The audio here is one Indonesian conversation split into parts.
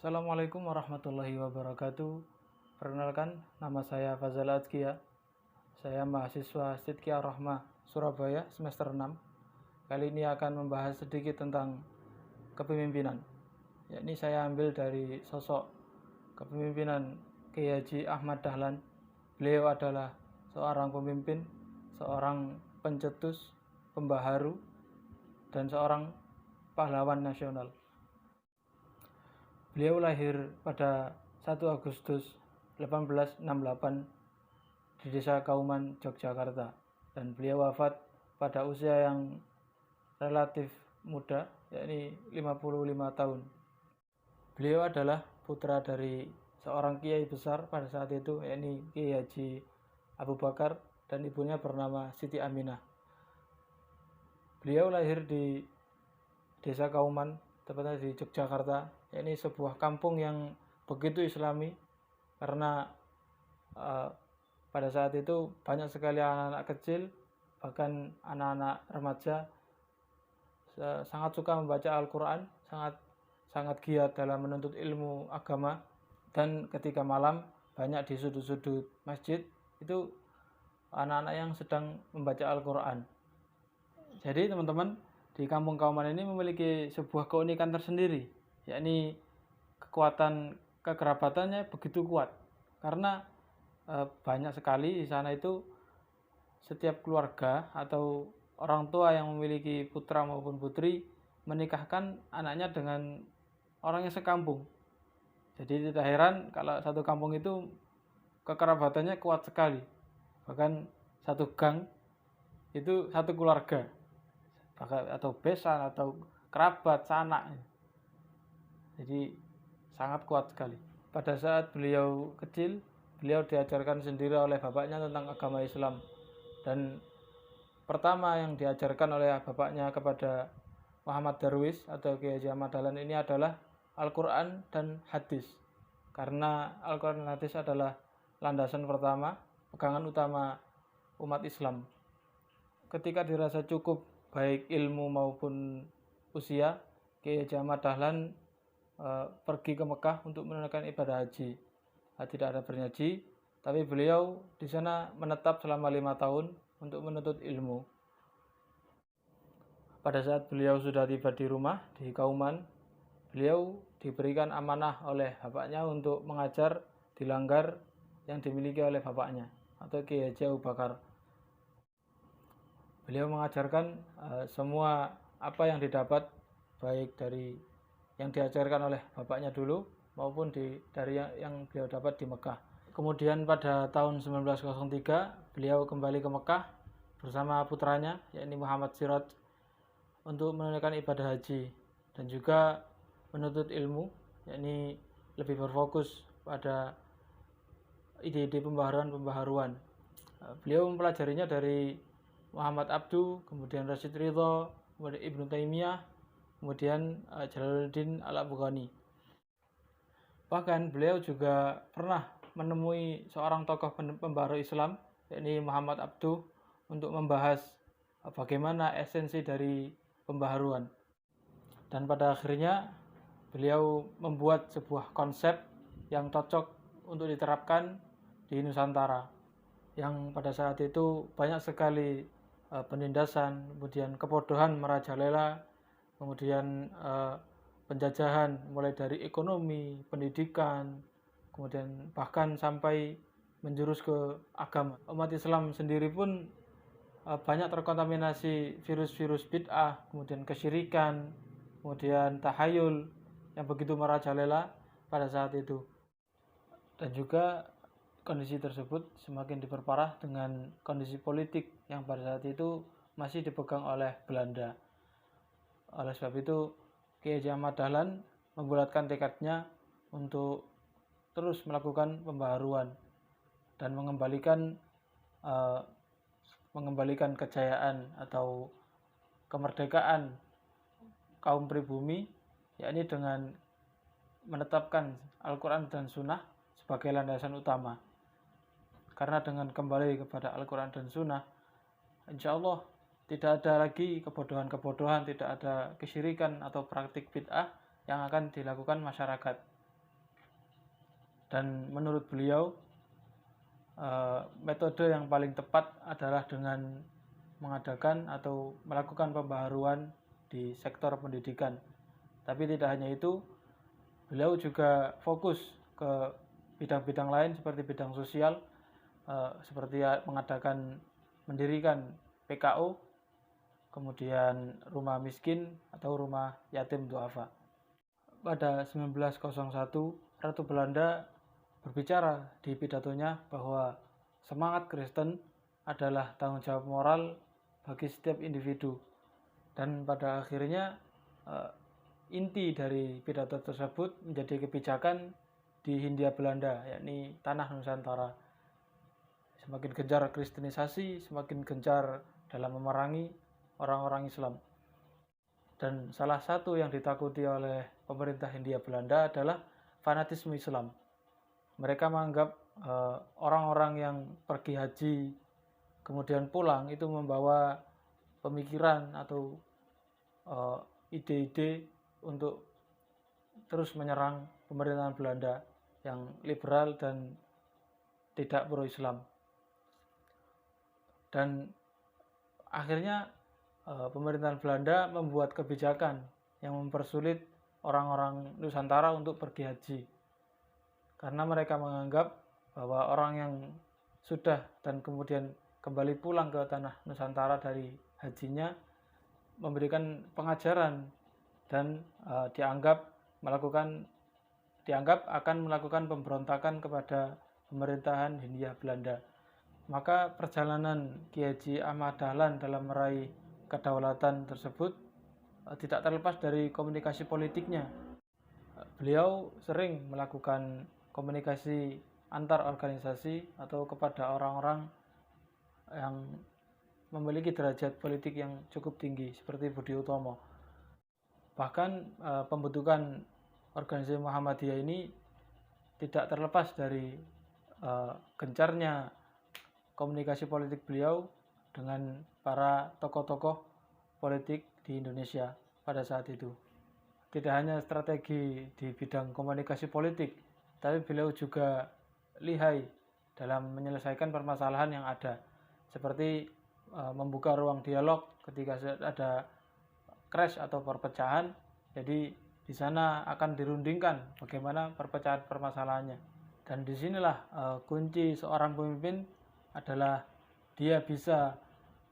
Assalamualaikum warahmatullahi wabarakatuh. Perkenalkan, nama saya Fazal Adkia. Saya mahasiswa Sidqiyah Rahmah Surabaya semester 6. Kali ini akan membahas sedikit tentang kepemimpinan. Yakni saya ambil dari sosok kepemimpinan Kiai Haji Ahmad Dahlan. Beliau adalah seorang pemimpin, seorang pencetus, pembaharu, dan seorang pahlawan nasional. Beliau lahir pada 1 Agustus 1868 di Desa Kauman, Yogyakarta, dan beliau wafat pada usia yang relatif muda, yakni 55 tahun. Beliau adalah putra dari seorang kiai besar pada saat itu, yakni Kiai Haji Abu Bakar, dan ibunya bernama Siti Aminah. Beliau lahir di Desa Kauman, tepatnya di Yogyakarta. Ini sebuah kampung yang begitu islami karena pada saat itu banyak sekali anak-anak kecil, bahkan anak-anak remaja sangat suka membaca Al-Quran, sangat giat dalam menuntut ilmu agama. Dan ketika malam banyak di sudut-sudut masjid itu anak-anak yang sedang membaca Al-Quran. Jadi teman-teman, di kampung Kauman ini memiliki sebuah keunikan tersendiri, yakni kekuatan kekerabatannya begitu kuat karena banyak sekali di sana itu setiap keluarga atau orang tua yang memiliki putra maupun putri menikahkan anaknya dengan orang yang sekampung. Jadi tidak heran kalau satu kampung itu kekerabatannya kuat sekali, bahkan satu gang itu satu keluarga, atau besan atau kerabat sanak. Jadi sangat kuat sekali. Pada saat beliau kecil, beliau diajarkan sendiri oleh bapaknya tentang agama Islam, dan pertama yang diajarkan oleh bapaknya kepada Muhammad Darwis atau Kiai Haji Ahmad Dahlan ini adalah Al-Quran dan hadis, karena Al-Quran dan hadis adalah landasan pertama, pegangan utama umat Islam. Ketika dirasa cukup baik ilmu maupun usia, Kiai Haji Ahmad Dahlan pergi ke Mekah untuk menunaikan ibadah haji. Tidak ada berhaji, tapi beliau di sana menetap selama 5 tahun untuk menuntut ilmu. Pada saat beliau sudah tiba di rumah di Kauman, beliau diberikan amanah oleh bapaknya untuk mengajar di langgar yang dimiliki oleh bapaknya atau Kiai Haji Abu Bakar. Beliau mengajarkan semua apa yang didapat, baik dari yang diajarkan oleh bapaknya dulu maupun dari yang beliau dapat di Mekah. Kemudian pada tahun 1903 beliau kembali ke Mekah bersama putranya, yakni Muhammad Siraj, untuk menunaikan ibadah haji dan juga menuntut ilmu, yakni lebih berfokus pada ide-ide pembaharuan. Beliau mempelajarinya dari Muhammad Abduh, kemudian Rashid Ridho, kemudian Ibnu Taimiyah, kemudian Jalaluddin Al-Afghani. Bahkan beliau juga pernah menemui seorang tokoh pembaharu Islam, yakni Muhammad Abduh, untuk membahas bagaimana esensi dari pembaharuan. Dan pada akhirnya beliau membuat sebuah konsep yang cocok untuk diterapkan di Nusantara, yang pada saat itu banyak sekali penindasan, kemudian kebodohan merajalela, kemudian penjajahan mulai dari ekonomi, pendidikan, kemudian bahkan sampai menjurus ke agama. Umat Islam sendiri pun banyak terkontaminasi virus-virus bid'ah, kemudian kesyirikan, kemudian tahayul yang begitu merajalela pada saat itu. Dan juga kondisi tersebut semakin diperparah dengan kondisi politik yang pada saat itu masih dipegang oleh Belanda. Oleh sebab itu, Kiai Haji Ahmad Dahlan membulatkan tekadnya untuk terus melakukan pembaharuan dan mengembalikan kejayaan atau kemerdekaan kaum pribumi, yakni dengan menetapkan Al-Quran dan Sunnah sebagai landasan utama. Karena dengan kembali kepada Al-Quran dan Sunnah, insya Allah tidak ada lagi kebodohan-kebodohan, tidak ada kesyirikan atau praktik bid'ah yang akan dilakukan masyarakat. Dan menurut beliau, metode yang paling tepat adalah dengan mengadakan atau melakukan pembaharuan di sektor pendidikan. Tapi tidak hanya itu, beliau juga fokus ke bidang-bidang lain seperti bidang sosial, seperti mendirikan PKO, kemudian rumah miskin atau rumah yatim duafa. Pada 1901, Ratu Belanda berbicara di pidatonya bahwa semangat Kristen adalah tanggung jawab moral bagi setiap individu. Dan pada akhirnya inti dari pidato tersebut menjadi kebijakan di Hindia Belanda, yakni tanah Nusantara. Semakin gencar kristenisasi, semakin gencar dalam memerangi orang-orang Islam. Dan salah satu yang ditakuti oleh pemerintah Hindia Belanda adalah fanatisme Islam. Mereka menganggap orang-orang yang pergi haji kemudian pulang itu membawa pemikiran atau ide-ide untuk terus menyerang pemerintahan Belanda yang liberal dan tidak pro-Islam. Dan akhirnya pemerintahan Belanda membuat kebijakan yang mempersulit orang-orang Nusantara untuk pergi haji, karena mereka menganggap bahwa orang yang sudah dan kemudian kembali pulang ke tanah Nusantara dari hajinya memberikan pengajaran dan dianggap akan melakukan pemberontakan kepada pemerintahan Hindia Belanda. Maka perjalanan Ki Haji Ahmad Dahlan dalam meraih kedaulatan tersebut tidak terlepas dari komunikasi politiknya. Beliau sering melakukan komunikasi antar organisasi atau kepada orang-orang yang memiliki derajat politik yang cukup tinggi seperti Budi Utomo. Bahkan pembentukan organisasi Muhammadiyah ini tidak terlepas dari gencarnya komunikasi politik beliau dengan para tokoh-tokoh politik di Indonesia pada saat itu. Tidak hanya strategi di bidang komunikasi politik, tapi beliau juga lihai dalam menyelesaikan permasalahan yang ada, seperti membuka ruang dialog ketika ada crash atau perpecahan. Jadi di sana akan dirundingkan bagaimana perpecahan permasalahannya. Dan disinilah kunci seorang pemimpin adalah dia bisa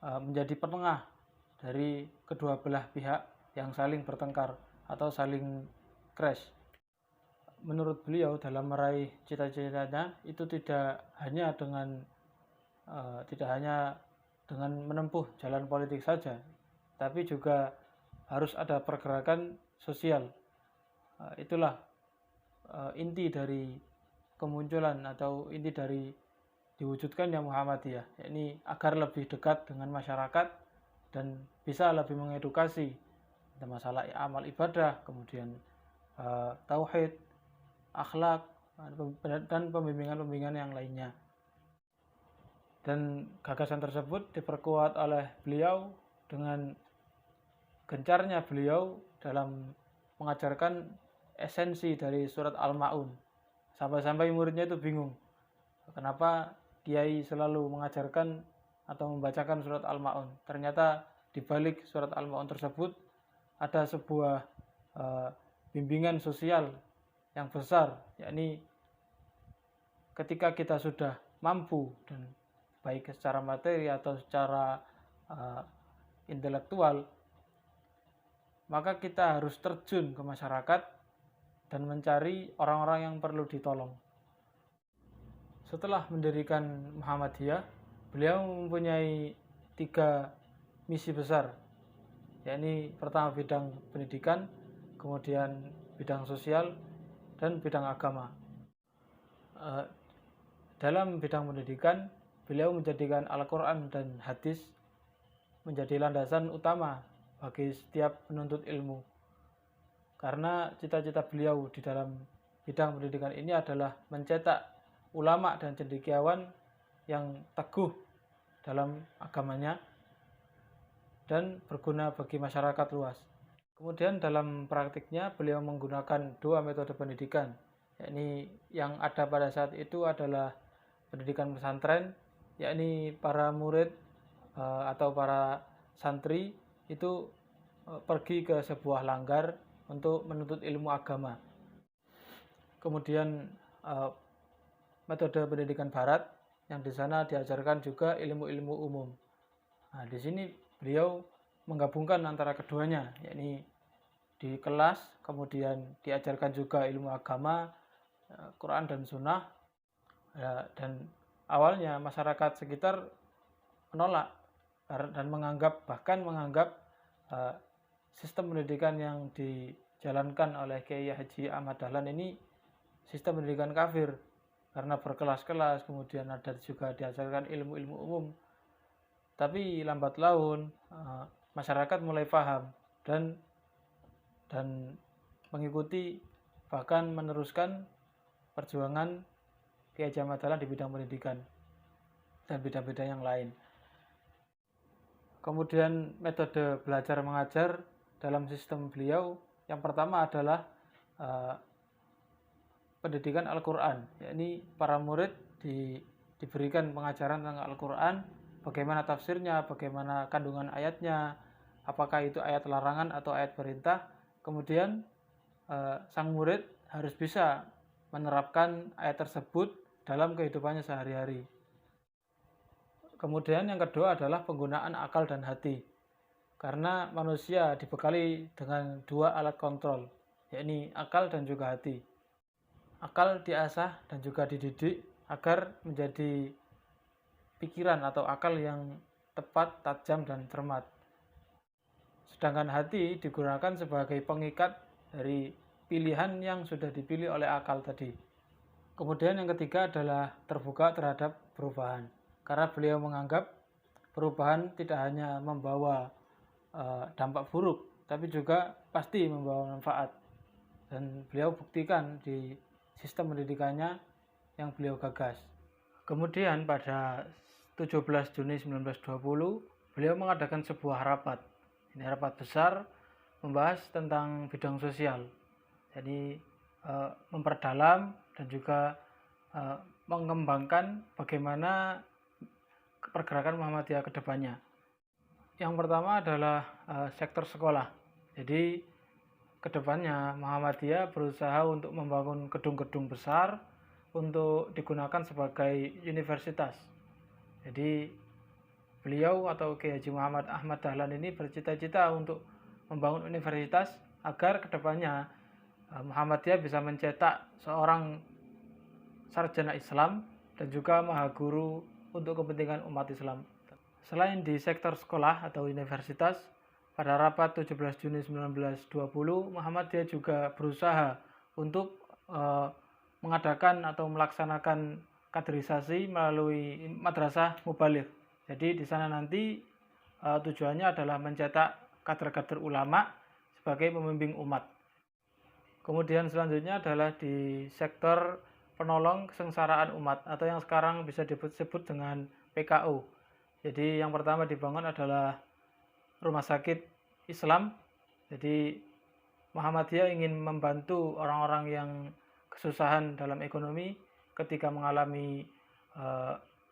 menjadi penengah dari kedua belah pihak yang saling bertengkar atau saling crash. Menurut beliau, dalam meraih cita-citanya itu tidak hanya dengan menempuh jalan politik saja, tapi juga harus ada pergerakan sosial. Itulah inti dari kemunculan atau inti dari diwujudkannya Muhammadiyah, yakni agar lebih dekat dengan masyarakat dan bisa lebih mengedukasi tentang masalah amal ibadah, kemudian tauhid, akhlak, dan pembimbingan-pembimbingan yang lainnya. Dan gagasan tersebut diperkuat oleh beliau dengan gencarnya beliau dalam mengajarkan esensi dari surat Al-Ma'un. Sampai-sampai muridnya itu bingung, kenapa Kiai selalu mengajarkan atau membacakan surat Al-Ma'un. Ternyata di balik surat Al-Ma'un tersebut ada sebuah bimbingan sosial yang besar, yakni ketika kita sudah mampu, dan baik secara materi atau secara intelektual, maka kita harus terjun ke masyarakat dan mencari orang-orang yang perlu ditolong. Setelah mendirikan Muhammadiyah, beliau mempunyai 3 misi besar, yakni pertama bidang pendidikan, kemudian bidang sosial, dan bidang agama. Dalam bidang pendidikan, beliau menjadikan Al-Quran dan hadis menjadi landasan utama bagi setiap penuntut ilmu. Karena cita-cita beliau di dalam bidang pendidikan ini adalah mencetak ulama dan cendekiawan yang teguh dalam agamanya dan berguna bagi masyarakat luas. Kemudian dalam praktiknya beliau menggunakan 2 metode pendidikan, yakni yang ada pada saat itu adalah pendidikan pesantren, yakni para murid atau para santri itu pergi ke sebuah langgar untuk menuntut ilmu agama. Kemudian metode pendidikan barat yang di sana diajarkan juga ilmu-ilmu umum. Nah, di sini beliau menggabungkan antara keduanya, yakni di kelas kemudian diajarkan juga ilmu agama, Quran dan Sunnah. Dan awalnya masyarakat sekitar menolak dan bahkan menganggap sistem pendidikan yang dijalankan oleh Kiai Haji Ahmad Dahlan ini sistem pendidikan kafir karena berkelas-kelas, kemudian ada juga diajarkan ilmu-ilmu umum. Tapi lambat laun masyarakat mulai paham dan mengikuti, bahkan meneruskan perjuangan Kiai Haji Ahmad Dahlan di bidang pendidikan dan bidang-bidang yang lain. Kemudian metode belajar mengajar dalam sistem beliau yang pertama adalah pendidikan Al-Quran, yakni para murid diberikan pengajaran tentang Al-Quran, bagaimana tafsirnya, bagaimana kandungan ayatnya, apakah itu ayat larangan atau ayat perintah. Kemudian sang murid harus bisa menerapkan ayat tersebut dalam kehidupannya sehari-hari. Kemudian yang kedua adalah penggunaan akal dan hati, karena manusia dibekali dengan dua alat kontrol, yakni akal dan juga hati. Akal diasah dan juga dididik agar menjadi pikiran atau akal yang tepat, tajam, dan cermat. Sedangkan hati digunakan sebagai pengikat dari pilihan yang sudah dipilih oleh akal tadi. Kemudian yang ketiga adalah terbuka terhadap perubahan, karena beliau menganggap perubahan tidak hanya membawa dampak buruk, tapi juga pasti membawa manfaat. Dan beliau buktikan di sistem pendidikannya yang beliau gagas. Kemudian pada 17 Juni 1920 beliau mengadakan sebuah rapat. Ini rapat besar membahas tentang bidang sosial. Jadi memperdalam dan juga mengembangkan bagaimana pergerakan Muhammadiyah ke depannya. Yang pertama adalah sektor sekolah. Jadi kedepannya Muhammadiyah berusaha untuk membangun gedung-gedung besar untuk digunakan sebagai universitas. Jadi beliau atau Kiai Haji Muhammad Ahmad Dahlan ini bercita-cita untuk membangun universitas agar kedepannya Muhammadiyah bisa mencetak seorang sarjana Islam dan juga mahaguru untuk kepentingan umat Islam. Selain di sektor sekolah atau universitas, pada rapat 17 Juni 1920, Muhammadiyah juga berusaha untuk mengadakan atau melaksanakan kaderisasi melalui madrasah mubaligh. Jadi di sana nanti tujuannya adalah mencetak kader-kader ulama sebagai pembimbing umat. Kemudian selanjutnya adalah di sektor penolong kesengsaraan umat atau yang sekarang bisa disebut dengan PKU. Jadi yang pertama dibangun adalah rumah sakit Islam. Jadi Muhammadiyah ingin membantu orang-orang yang kesusahan dalam ekonomi ketika mengalami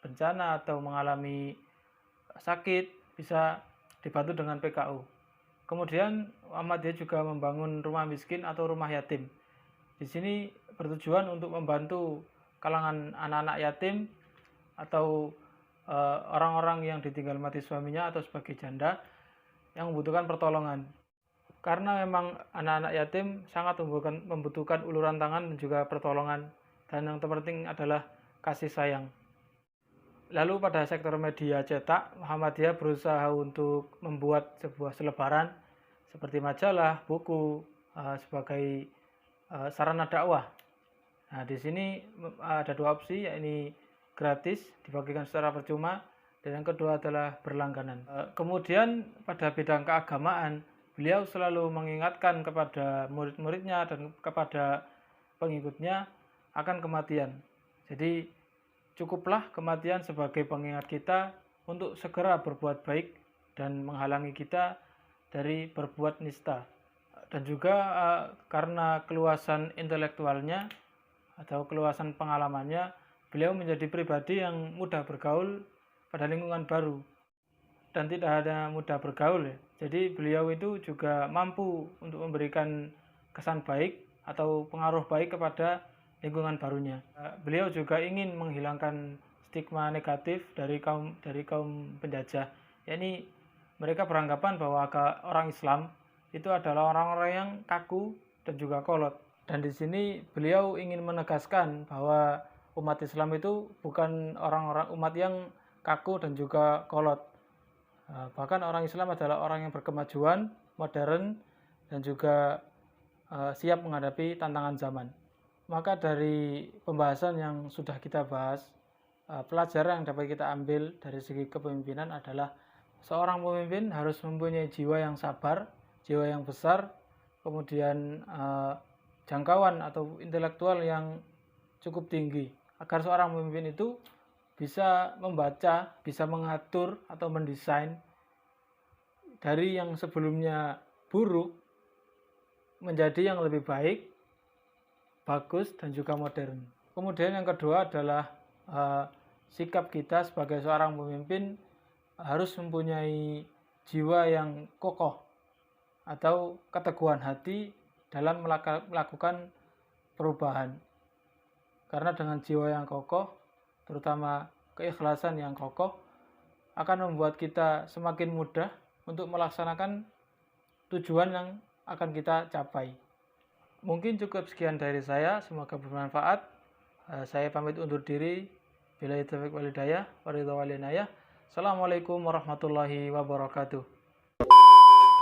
bencana atau mengalami sakit, bisa dibantu dengan PKU. Kemudian Muhammadiyah juga membangun rumah miskin atau rumah yatim. Di sini bertujuan untuk membantu kalangan anak-anak yatim atau orang-orang yang ditinggal mati suaminya atau sebagai janda yang membutuhkan pertolongan. Karena memang anak-anak yatim sangat membutuhkan uluran tangan dan juga pertolongan, dan yang terpenting adalah kasih sayang. Lalu pada sektor media cetak, Muhammadiyah berusaha untuk membuat sebuah selebaran seperti majalah, buku sebagai sarana dakwah. Nah, di sini ada dua opsi, yakni gratis dibagikan secara percuma, dan yang kedua adalah berlangganan. Kemudian pada bidang keagamaan, beliau selalu mengingatkan kepada murid-muridnya dan kepada pengikutnya akan kematian. Jadi cukuplah kematian sebagai pengingat kita untuk segera berbuat baik dan menghalangi kita dari berbuat nista. Dan juga karena keluasan intelektualnya, atau keluasan pengalamannya, beliau menjadi pribadi yang mudah bergaul pada lingkungan baru dan tidak hanya mudah bergaul ya. Jadi beliau itu juga mampu untuk memberikan kesan baik atau pengaruh baik kepada lingkungan barunya. Beliau juga ingin menghilangkan stigma negatif dari kaum penjajah. Yakni mereka beranggapan bahwa orang Islam itu adalah orang-orang yang kaku dan juga kolot. Dan di sini beliau ingin menegaskan bahwa umat Islam itu bukan orang-orang umat yang kaku dan juga kolot. Bahkan orang Islam adalah orang yang berkemajuan, modern, dan juga siap menghadapi tantangan zaman. Maka dari pembahasan yang sudah kita bahas, pelajaran yang dapat kita ambil dari segi kepemimpinan adalah seorang pemimpin harus mempunyai jiwa yang sabar, jiwa yang besar, kemudian jangkauan atau intelektual yang cukup tinggi, agar seorang pemimpin itu bisa membaca, bisa mengatur atau mendesain dari yang sebelumnya buruk menjadi yang lebih baik, bagus, dan juga modern. Kemudian yang kedua adalah sikap kita sebagai seorang pemimpin harus mempunyai jiwa yang kokoh atau keteguhan hati dalam melakukan perubahan. Karena dengan jiwa yang kokoh, terutama keikhlasan yang kokoh, akan membuat kita semakin mudah untuk melaksanakan tujuan yang akan kita capai. Mungkin cukup sekian dari saya, semoga bermanfaat. Saya pamit undur diri. Billahi taufiq wal hidayah, waridha wal inayah. Assalamualaikum warahmatullahi wabarakatuh.